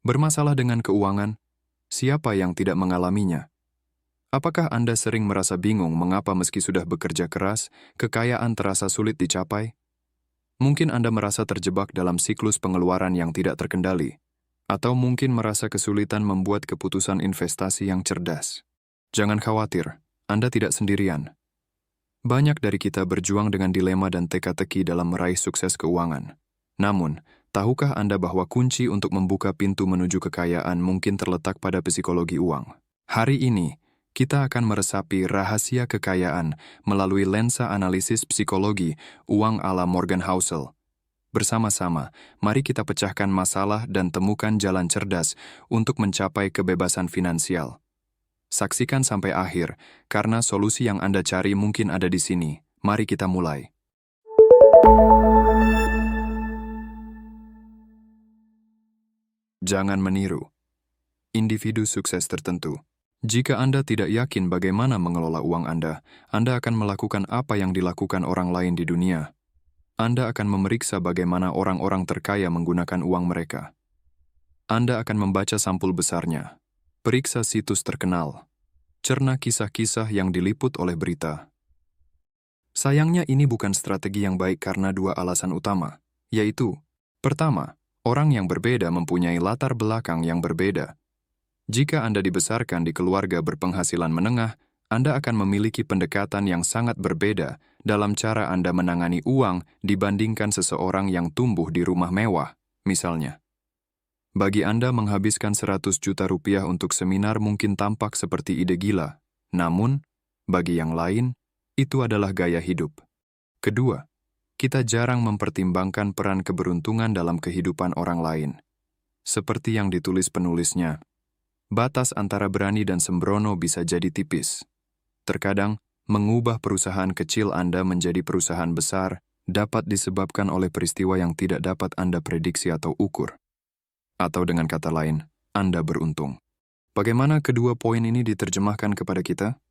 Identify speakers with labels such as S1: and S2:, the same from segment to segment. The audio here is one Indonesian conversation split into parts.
S1: Bermasalah dengan keuangan? Siapa yang tidak mengalaminya? Apakah Anda sering merasa bingung mengapa meski sudah bekerja keras, kekayaan terasa sulit dicapai? Mungkin Anda merasa terjebak dalam siklus pengeluaran yang tidak terkendali, atau mungkin merasa kesulitan membuat keputusan investasi yang cerdas. Jangan khawatir, Anda tidak sendirian. Banyak dari kita berjuang dengan dilema dan teka-teki dalam meraih sukses keuangan. Namun, tahukah Anda bahwa kunci untuk membuka pintu menuju kekayaan mungkin terletak pada psikologi uang? Hari ini, kita akan meresapi rahasia kekayaan melalui lensa analisis psikologi uang ala Morgan Housel. Bersama-sama, mari kita pecahkan masalah dan temukan jalan cerdas untuk mencapai kebebasan finansial. Saksikan sampai akhir, karena solusi yang Anda cari mungkin ada di sini. Mari kita mulai. Jangan meniru individu sukses tertentu. Jika Anda tidak yakin bagaimana mengelola uang Anda akan melakukan apa yang dilakukan orang lain di dunia. Anda akan memeriksa bagaimana orang-orang terkaya menggunakan uang mereka. Anda akan membaca sampul besarnya, periksa situs terkenal, cerna kisah-kisah yang diliput oleh berita. Sayangnya ini bukan strategi yang baik karena dua alasan utama, yaitu, pertama, orang yang berbeda mempunyai latar belakang yang berbeda. Jika Anda dibesarkan di keluarga berpenghasilan menengah, Anda akan memiliki pendekatan yang sangat berbeda dalam cara Anda menangani uang dibandingkan seseorang yang tumbuh di rumah mewah, misalnya. Bagi Anda menghabiskan 100 juta rupiah untuk seminar mungkin tampak seperti ide gila, namun, bagi yang lain, itu adalah gaya hidup. Kedua, kita jarang mempertimbangkan peran keberuntungan dalam kehidupan orang lain. Seperti yang ditulis penulisnya, batas antara berani dan sembrono bisa jadi tipis. Terkadang, mengubah perusahaan kecil Anda menjadi perusahaan besar dapat disebabkan oleh peristiwa yang tidak dapat Anda prediksi atau ukur. Atau dengan kata lain, Anda beruntung. Bagaimana kedua poin ini diterjemahkan kepada kita?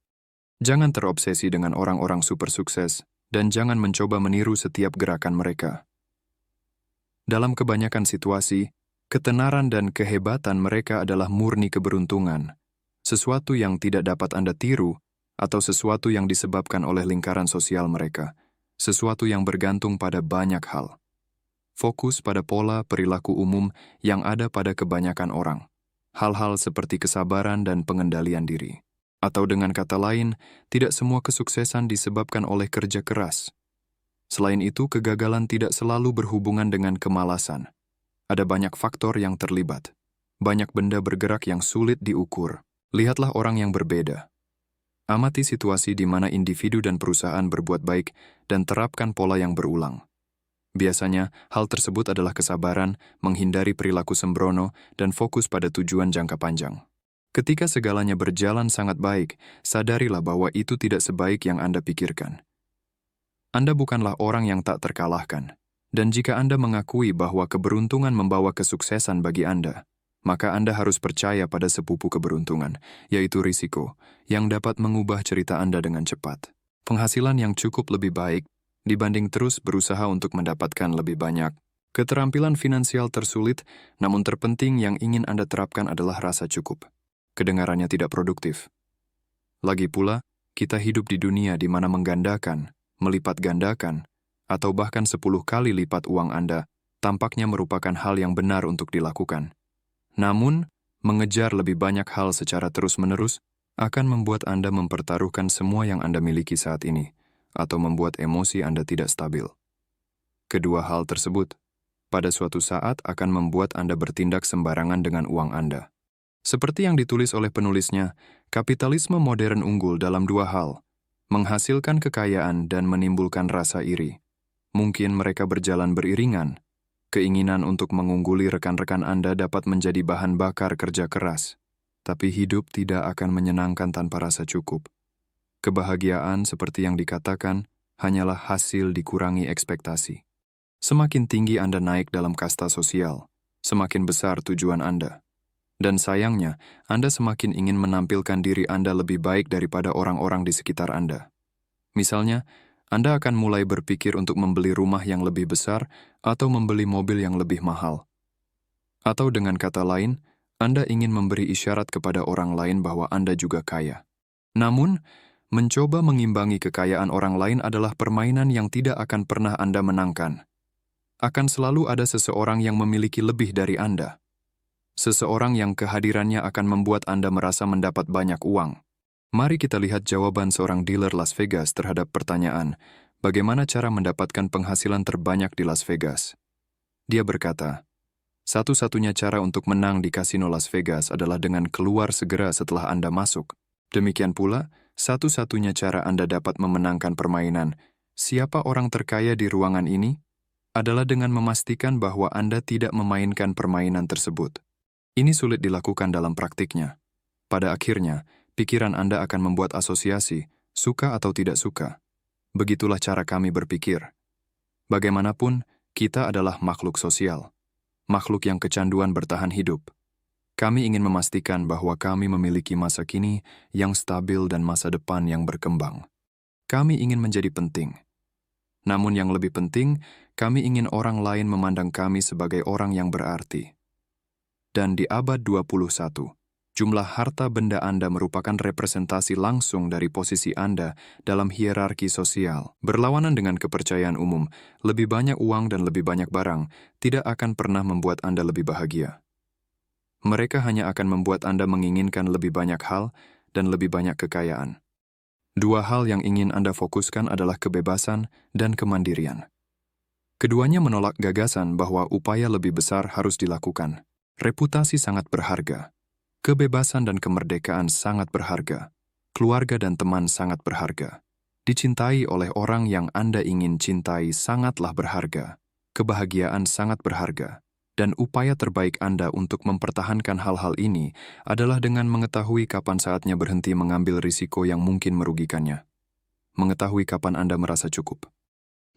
S1: Jangan terobsesi dengan orang-orang super sukses, dan jangan mencoba meniru setiap gerakan mereka. Dalam kebanyakan situasi, ketenaran dan kehebatan mereka adalah murni keberuntungan, sesuatu yang tidak dapat Anda tiru, atau sesuatu yang disebabkan oleh lingkaran sosial mereka, sesuatu yang bergantung pada banyak hal. Fokus pada pola perilaku umum yang ada pada kebanyakan orang, hal-hal seperti kesabaran dan pengendalian diri. Atau dengan kata lain, tidak semua kesuksesan disebabkan oleh kerja keras. Selain itu, kegagalan tidak selalu berhubungan dengan kemalasan. Ada banyak faktor yang terlibat. Banyak benda bergerak yang sulit diukur. Lihatlah orang yang berbeda. Amati situasi di mana individu dan perusahaan berbuat baik dan terapkan pola yang berulang. Biasanya, hal tersebut adalah kesabaran, menghindari perilaku sembrono, dan fokus pada tujuan jangka panjang. Ketika segalanya berjalan sangat baik, sadarilah bahwa itu tidak sebaik yang Anda pikirkan. Anda bukanlah orang yang tak terkalahkan. Dan jika Anda mengakui bahwa keberuntungan membawa kesuksesan bagi Anda, maka Anda harus percaya pada sepupu keberuntungan, yaitu risiko, yang dapat mengubah cerita Anda dengan cepat. Penghasilan yang cukup lebih baik, dibanding terus berusaha untuk mendapatkan lebih banyak. Keterampilan finansial tersulit, namun terpenting yang ingin Anda terapkan adalah rasa cukup. Kedengarannya tidak produktif. Lagi pula, kita hidup di dunia di mana menggandakan, melipat gandakan, atau bahkan 10 kali lipat uang Anda tampaknya merupakan hal yang benar untuk dilakukan. Namun, mengejar lebih banyak hal secara terus-menerus akan membuat Anda mempertaruhkan semua yang Anda miliki saat ini, atau membuat emosi Anda tidak stabil. Kedua hal tersebut, pada suatu saat akan membuat Anda bertindak sembarangan dengan uang Anda. Seperti yang ditulis oleh penulisnya, kapitalisme modern unggul dalam dua hal, menghasilkan kekayaan dan menimbulkan rasa iri. Mungkin mereka berjalan beriringan. Keinginan untuk mengungguli rekan-rekan Anda dapat menjadi bahan bakar kerja keras, tapi hidup tidak akan menyenangkan tanpa rasa cukup. Kebahagiaan seperti yang dikatakan hanyalah hasil dikurangi ekspektasi. Semakin tinggi Anda naik dalam kasta sosial, semakin besar tujuan Anda. Dan sayangnya, Anda semakin ingin menampilkan diri Anda lebih baik daripada orang-orang di sekitar Anda. Misalnya, Anda akan mulai berpikir untuk membeli rumah yang lebih besar atau membeli mobil yang lebih mahal. Atau dengan kata lain, Anda ingin memberi isyarat kepada orang lain bahwa Anda juga kaya. Namun, mencoba mengimbangi kekayaan orang lain adalah permainan yang tidak akan pernah Anda menangkan. Akan selalu ada seseorang yang memiliki lebih dari Anda. Seseorang yang kehadirannya akan membuat Anda merasa mendapat banyak uang. Mari kita lihat jawaban seorang dealer Las Vegas terhadap pertanyaan, bagaimana cara mendapatkan penghasilan terbanyak di Las Vegas? Dia berkata, satu-satunya cara untuk menang di kasino Las Vegas adalah dengan keluar segera setelah Anda masuk. Demikian pula, satu-satunya cara Anda dapat memenangkan permainan, siapa orang terkaya di ruangan ini, adalah dengan memastikan bahwa Anda tidak memainkan permainan tersebut. Ini sulit dilakukan dalam praktiknya. Pada akhirnya, pikiran Anda akan membuat asosiasi, suka atau tidak suka. Begitulah cara kami berpikir. Bagaimanapun, kita adalah makhluk sosial. Makhluk yang kecanduan bertahan hidup. Kami ingin memastikan bahwa kami memiliki masa kini yang stabil dan masa depan yang berkembang. Kami ingin menjadi penting. Namun yang lebih penting, kami ingin orang lain memandang kami sebagai orang yang berarti. Dan di abad 21, jumlah harta benda Anda merupakan representasi langsung dari posisi Anda dalam hierarki sosial. Berlawanan dengan kepercayaan umum, lebih banyak uang dan lebih banyak barang tidak akan pernah membuat Anda lebih bahagia. Mereka hanya akan membuat Anda menginginkan lebih banyak hal dan lebih banyak kekayaan. Dua hal yang ingin Anda fokuskan adalah kebebasan dan kemandirian. Keduanya menolak gagasan bahwa upaya lebih besar harus dilakukan. Reputasi sangat berharga. Kebebasan dan kemerdekaan sangat berharga. Keluarga dan teman sangat berharga. Dicintai oleh orang yang Anda ingin cintai sangatlah berharga. Kebahagiaan sangat berharga. Dan upaya terbaik Anda untuk mempertahankan hal-hal ini adalah dengan mengetahui kapan saatnya berhenti mengambil risiko yang mungkin merugikannya. Mengetahui kapan Anda merasa cukup.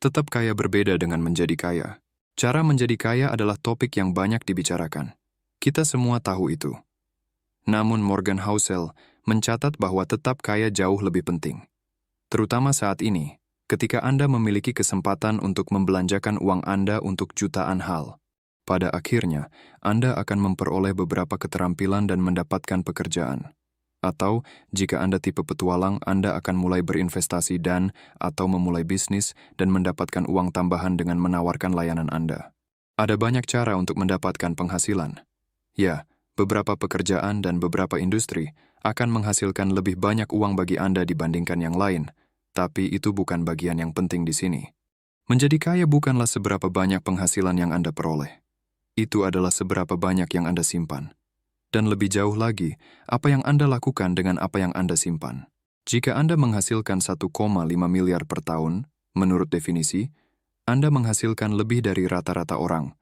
S1: Tetap kaya berbeda dengan menjadi kaya. Cara menjadi kaya adalah topik yang banyak dibicarakan. Kita semua tahu itu. Namun Morgan Housel mencatat bahwa tetap kaya jauh lebih penting. Terutama saat ini, ketika Anda memiliki kesempatan untuk membelanjakan uang Anda untuk jutaan hal. Pada akhirnya, Anda akan memperoleh beberapa keterampilan dan mendapatkan pekerjaan. Atau, jika Anda tipe petualang, Anda akan mulai berinvestasi atau memulai bisnis dan mendapatkan uang tambahan dengan menawarkan layanan Anda. Ada banyak cara untuk mendapatkan penghasilan. Ya, beberapa pekerjaan dan beberapa industri akan menghasilkan lebih banyak uang bagi Anda dibandingkan yang lain, tapi itu bukan bagian yang penting di sini. Menjadi kaya bukanlah seberapa banyak penghasilan yang Anda peroleh. Itu adalah seberapa banyak yang Anda simpan. Dan lebih jauh lagi, apa yang Anda lakukan dengan apa yang Anda simpan. Jika Anda menghasilkan 1,5 miliar per tahun, menurut definisi, Anda menghasilkan lebih dari rata-rata orang.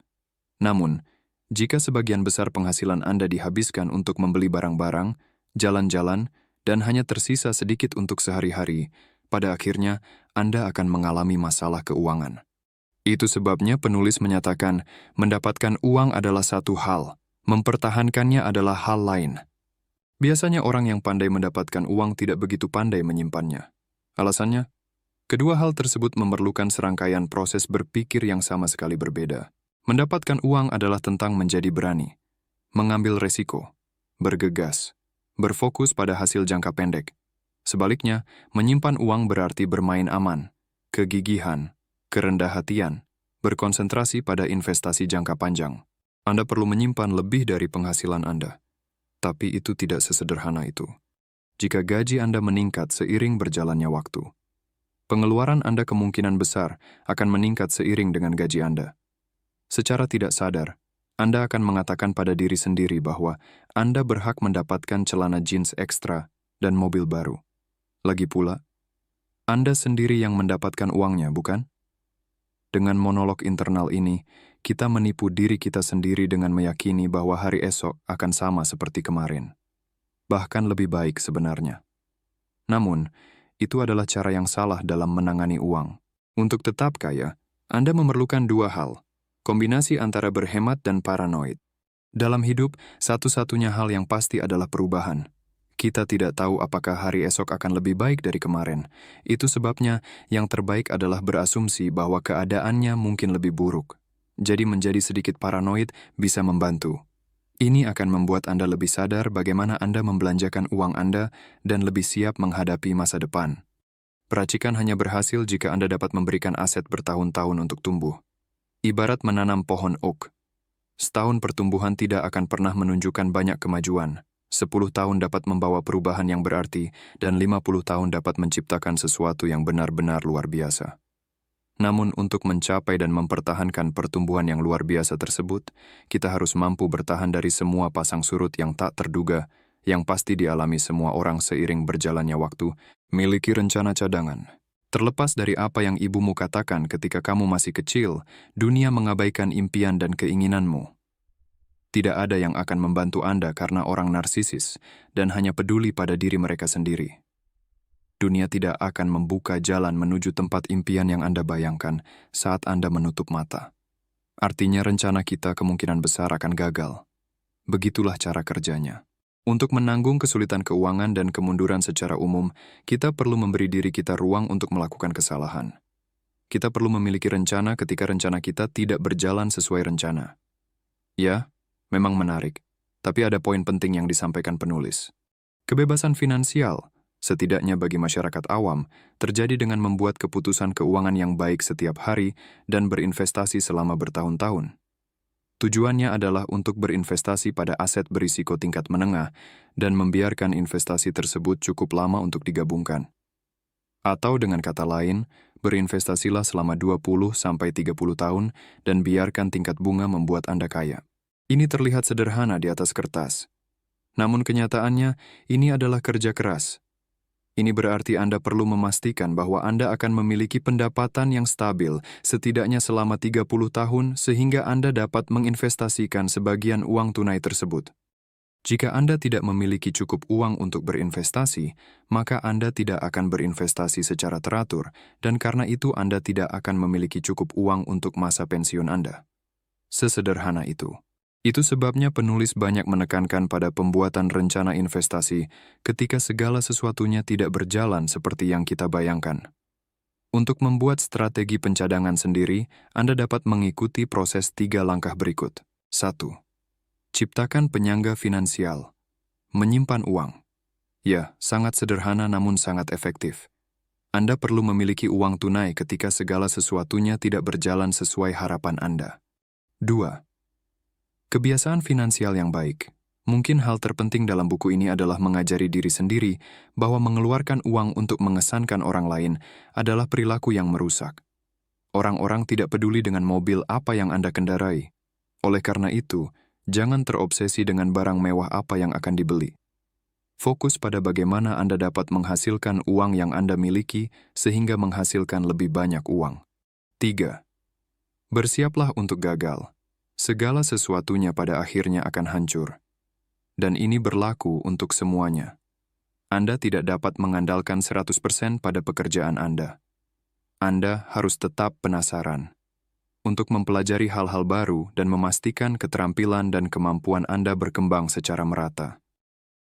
S1: Namun, jika sebagian besar penghasilan Anda dihabiskan untuk membeli barang-barang, jalan-jalan, dan hanya tersisa sedikit untuk sehari-hari, pada akhirnya Anda akan mengalami masalah keuangan. Itu sebabnya penulis menyatakan, mendapatkan uang adalah satu hal, mempertahankannya adalah hal lain. Biasanya orang yang pandai mendapatkan uang tidak begitu pandai menyimpannya. Alasannya, kedua hal tersebut memerlukan serangkaian proses berpikir yang sama sekali berbeda. Mendapatkan uang adalah tentang menjadi berani, mengambil resiko, bergegas, berfokus pada hasil jangka pendek. Sebaliknya, menyimpan uang berarti bermain aman, kegigihan, kerendah hatian, berkonsentrasi pada investasi jangka panjang. Anda perlu menyimpan lebih dari penghasilan Anda. Tapi itu tidak sesederhana itu. Jika gaji Anda meningkat seiring berjalannya waktu, pengeluaran Anda kemungkinan besar akan meningkat seiring dengan gaji Anda. Secara tidak sadar, Anda akan mengatakan pada diri sendiri bahwa Anda berhak mendapatkan celana jeans ekstra dan mobil baru. Lagi pula, Anda sendiri yang mendapatkan uangnya, bukan? Dengan monolog internal ini, kita menipu diri kita sendiri dengan meyakini bahwa hari esok akan sama seperti kemarin. Bahkan lebih baik sebenarnya. Namun, itu adalah cara yang salah dalam menangani uang. Untuk tetap kaya, Anda memerlukan dua hal. Kombinasi antara berhemat dan paranoid. Dalam hidup, satu-satunya hal yang pasti adalah perubahan. Kita tidak tahu apakah hari esok akan lebih baik dari kemarin. Itu sebabnya yang terbaik adalah berasumsi bahwa keadaannya mungkin lebih buruk. Jadi menjadi sedikit paranoid bisa membantu. Ini akan membuat Anda lebih sadar bagaimana Anda membelanjakan uang Anda dan lebih siap menghadapi masa depan. Peracikan hanya berhasil jika Anda dapat memberikan aset bertahun-tahun untuk tumbuh. Ibarat menanam pohon oak. Setahun pertumbuhan tidak akan pernah menunjukkan banyak kemajuan. 10 tahun dapat membawa perubahan yang berarti, dan 50 tahun dapat menciptakan sesuatu yang benar-benar luar biasa. Namun untuk mencapai dan mempertahankan pertumbuhan yang luar biasa tersebut, kita harus mampu bertahan dari semua pasang surut yang tak terduga, yang pasti dialami semua orang seiring berjalannya waktu. Miliki rencana cadangan. Terlepas dari apa yang ibumu katakan ketika kamu masih kecil, dunia mengabaikan impian dan keinginanmu. Tidak ada yang akan membantu Anda karena orang narsisis dan hanya peduli pada diri mereka sendiri. Dunia tidak akan membuka jalan menuju tempat impian yang Anda bayangkan saat Anda menutup mata. Artinya rencana kita kemungkinan besar akan gagal. Begitulah cara kerjanya. Untuk menanggung kesulitan keuangan dan kemunduran secara umum, kita perlu memberi diri kita ruang untuk melakukan kesalahan. Kita perlu memiliki rencana ketika rencana kita tidak berjalan sesuai rencana. Ya, memang menarik, tapi ada poin penting yang disampaikan penulis. Kebebasan finansial, setidaknya bagi masyarakat awam, terjadi dengan membuat keputusan keuangan yang baik setiap hari dan berinvestasi selama bertahun-tahun. Tujuannya adalah untuk berinvestasi pada aset berisiko tingkat menengah dan membiarkan investasi tersebut cukup lama untuk digabungkan. Atau dengan kata lain, berinvestasilah selama 20-30 tahun dan biarkan tingkat bunga membuat Anda kaya. Ini terlihat sederhana di atas kertas. Namun kenyataannya, ini adalah kerja keras. Ini berarti Anda perlu memastikan bahwa Anda akan memiliki pendapatan yang stabil, setidaknya selama 30 tahun, sehingga Anda dapat menginvestasikan sebagian uang tunai tersebut. Jika Anda tidak memiliki cukup uang untuk berinvestasi, maka Anda tidak akan berinvestasi secara teratur, dan karena itu Anda tidak akan memiliki cukup uang untuk masa pensiun Anda. Sesederhana itu. Itu sebabnya penulis banyak menekankan pada pembuatan rencana investasi ketika segala sesuatunya tidak berjalan seperti yang kita bayangkan. Untuk membuat strategi pencadangan sendiri, Anda dapat mengikuti proses 3 langkah berikut. 1. Ciptakan penyangga finansial. Menyimpan uang. Ya, sangat sederhana namun sangat efektif. Anda perlu memiliki uang tunai ketika segala sesuatunya tidak berjalan sesuai harapan Anda. 2. Kebiasaan finansial yang baik. Mungkin hal terpenting dalam buku ini adalah mengajari diri sendiri bahwa mengeluarkan uang untuk mengesankan orang lain adalah perilaku yang merusak. Orang-orang tidak peduli dengan mobil apa yang Anda kendarai. Oleh karena itu, jangan terobsesi dengan barang mewah apa yang akan dibeli. Fokus pada bagaimana Anda dapat menghasilkan uang yang Anda miliki sehingga menghasilkan lebih banyak uang. 3. Bersiaplah untuk gagal. Segala sesuatunya pada akhirnya akan hancur. Dan ini berlaku untuk semuanya. Anda tidak dapat mengandalkan 100% pada pekerjaan Anda. Anda harus tetap penasaran untuk mempelajari hal-hal baru dan memastikan keterampilan dan kemampuan Anda berkembang secara merata.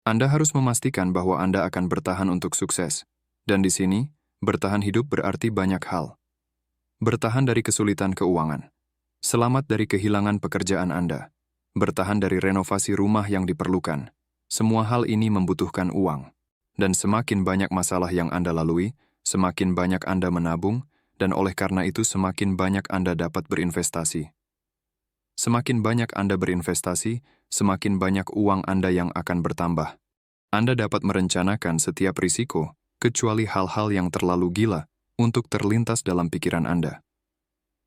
S1: Anda harus memastikan bahwa Anda akan bertahan untuk sukses. Dan di sini, bertahan hidup berarti banyak hal. Bertahan dari kesulitan keuangan. Selamat dari kehilangan pekerjaan Anda. Bertahan dari renovasi rumah yang diperlukan. Semua hal ini membutuhkan uang. Dan semakin banyak masalah yang Anda lalui, semakin banyak Anda menabung, dan oleh karena itu semakin banyak Anda dapat berinvestasi. Semakin banyak Anda berinvestasi, semakin banyak uang Anda yang akan bertambah. Anda dapat merencanakan setiap risiko, kecuali hal-hal yang terlalu gila, untuk terlintas dalam pikiran Anda.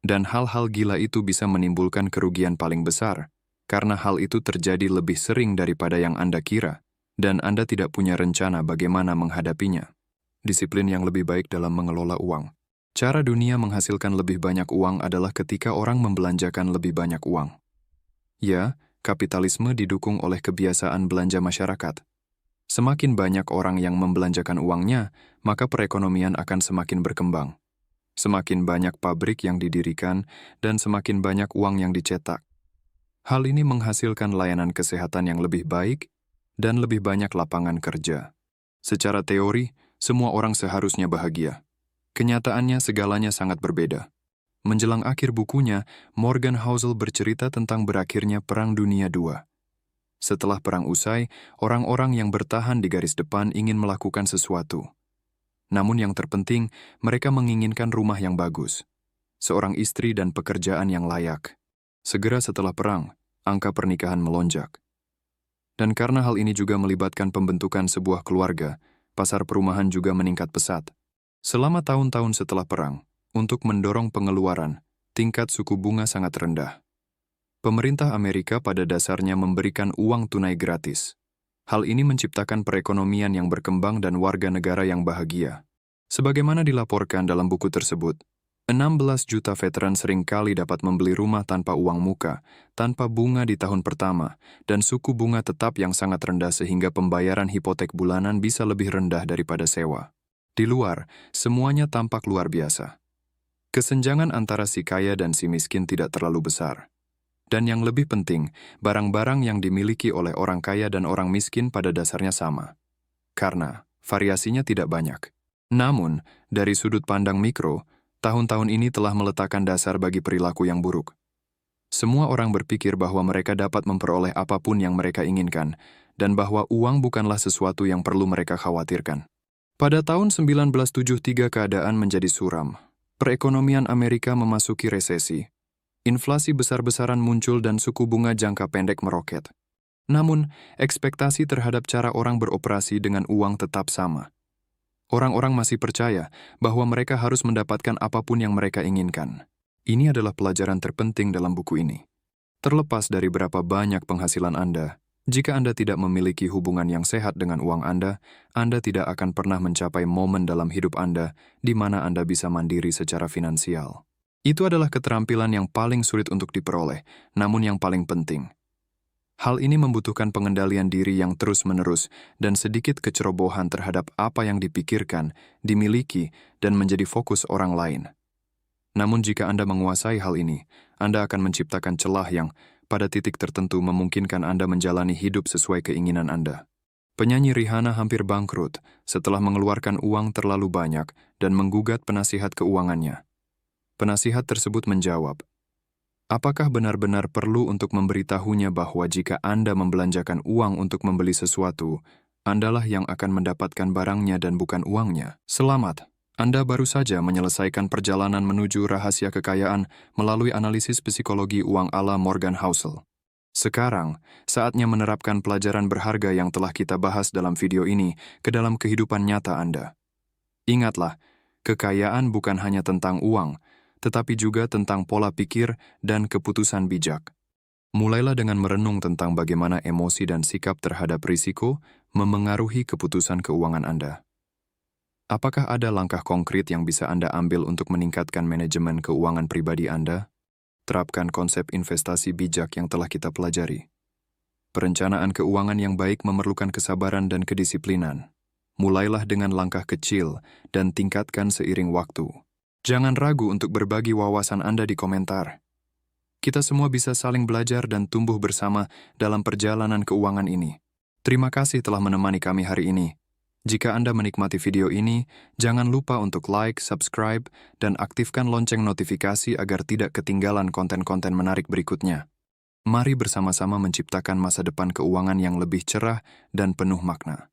S1: Dan hal-hal gila itu bisa menimbulkan kerugian paling besar, karena hal itu terjadi lebih sering daripada yang Anda kira, dan Anda tidak punya rencana bagaimana menghadapinya. Disiplin yang lebih baik dalam mengelola uang. Cara dunia menghasilkan lebih banyak uang adalah ketika orang membelanjakan lebih banyak uang. Ya, kapitalisme didukung oleh kebiasaan belanja masyarakat. Semakin banyak orang yang membelanjakan uangnya, maka perekonomian akan semakin berkembang. Semakin banyak pabrik yang didirikan, dan semakin banyak uang yang dicetak. Hal ini menghasilkan layanan kesehatan yang lebih baik dan lebih banyak lapangan kerja. Secara teori, semua orang seharusnya bahagia. Kenyataannya segalanya sangat berbeda. Menjelang akhir bukunya, Morgan Housel bercerita tentang berakhirnya Perang Dunia II. Setelah perang usai, orang-orang yang bertahan di garis depan ingin melakukan sesuatu. Namun yang terpenting, mereka menginginkan rumah yang bagus, seorang istri dan pekerjaan yang layak. Segera setelah perang, angka pernikahan melonjak. Dan karena hal ini juga melibatkan pembentukan sebuah keluarga, pasar perumahan juga meningkat pesat. Selama tahun-tahun setelah perang, untuk mendorong pengeluaran, tingkat suku bunga sangat rendah. Pemerintah Amerika pada dasarnya memberikan uang tunai gratis. Hal ini menciptakan perekonomian yang berkembang dan warga negara yang bahagia. Sebagaimana dilaporkan dalam buku tersebut, 16 juta veteran seringkali dapat membeli rumah tanpa uang muka, tanpa bunga di tahun pertama, dan suku bunga tetap yang sangat rendah sehingga pembayaran hipotek bulanan bisa lebih rendah daripada sewa. Di luar, semuanya tampak luar biasa. Kesenjangan antara si kaya dan si miskin tidak terlalu besar. Dan yang lebih penting, barang-barang yang dimiliki oleh orang kaya dan orang miskin pada dasarnya sama. Karena variasinya tidak banyak. Namun, dari sudut pandang mikro, tahun-tahun ini telah meletakkan dasar bagi perilaku yang buruk. Semua orang berpikir bahwa mereka dapat memperoleh apapun yang mereka inginkan, dan bahwa uang bukanlah sesuatu yang perlu mereka khawatirkan. Pada tahun 1973 keadaan menjadi suram. Perekonomian Amerika memasuki resesi. Inflasi besar-besaran muncul dan suku bunga jangka pendek meroket. Namun, ekspektasi terhadap cara orang beroperasi dengan uang tetap sama. Orang-orang masih percaya bahwa mereka harus mendapatkan apapun yang mereka inginkan. Ini adalah pelajaran terpenting dalam buku ini. Terlepas dari berapa banyak penghasilan Anda, jika Anda tidak memiliki hubungan yang sehat dengan uang Anda tidak akan pernah mencapai momen dalam hidup Anda di mana Anda bisa mandiri secara finansial. Itu adalah keterampilan yang paling sulit untuk diperoleh, namun yang paling penting. Hal ini membutuhkan pengendalian diri yang terus-menerus dan sedikit kecerobohan terhadap apa yang dipikirkan, dimiliki, dan menjadi fokus orang lain. Namun jika Anda menguasai hal ini, Anda akan menciptakan celah yang, pada titik tertentu memungkinkan Anda menjalani hidup sesuai keinginan Anda. Penyanyi Rihanna hampir bangkrut setelah mengeluarkan uang terlalu banyak dan menggugat penasihat keuangannya. Penasihat tersebut menjawab, apakah benar-benar perlu untuk memberitahunya bahwa jika Anda membelanjakan uang untuk membeli sesuatu, Andalah yang akan mendapatkan barangnya dan bukan uangnya? Selamat, Anda baru saja menyelesaikan perjalanan menuju rahasia kekayaan melalui analisis psikologi uang ala Morgan Housel. Sekarang, saatnya menerapkan pelajaran berharga yang telah kita bahas dalam video ini ke dalam kehidupan nyata Anda. Ingatlah, kekayaan bukan hanya tentang uang, tetapi juga tentang pola pikir dan keputusan bijak. Mulailah dengan merenung tentang bagaimana emosi dan sikap terhadap risiko memengaruhi keputusan keuangan Anda. Apakah ada langkah konkret yang bisa Anda ambil untuk meningkatkan manajemen keuangan pribadi Anda? Terapkan konsep investasi bijak yang telah kita pelajari. Perencanaan keuangan yang baik memerlukan kesabaran dan kedisiplinan. Mulailah dengan langkah kecil dan tingkatkan seiring waktu. Jangan ragu untuk berbagi wawasan Anda di komentar. Kita semua bisa saling belajar dan tumbuh bersama dalam perjalanan keuangan ini. Terima kasih telah menemani kami hari ini. Jika Anda menikmati video ini, jangan lupa untuk like, subscribe, dan aktifkan lonceng notifikasi agar tidak ketinggalan konten-konten menarik berikutnya. Mari bersama-sama menciptakan masa depan keuangan yang lebih cerah dan penuh makna.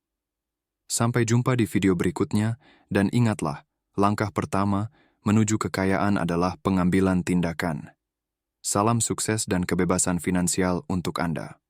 S1: Sampai jumpa di video berikutnya, dan ingatlah, langkah pertama menuju kekayaan adalah pengambilan tindakan. Salam sukses dan kebebasan finansial untuk Anda.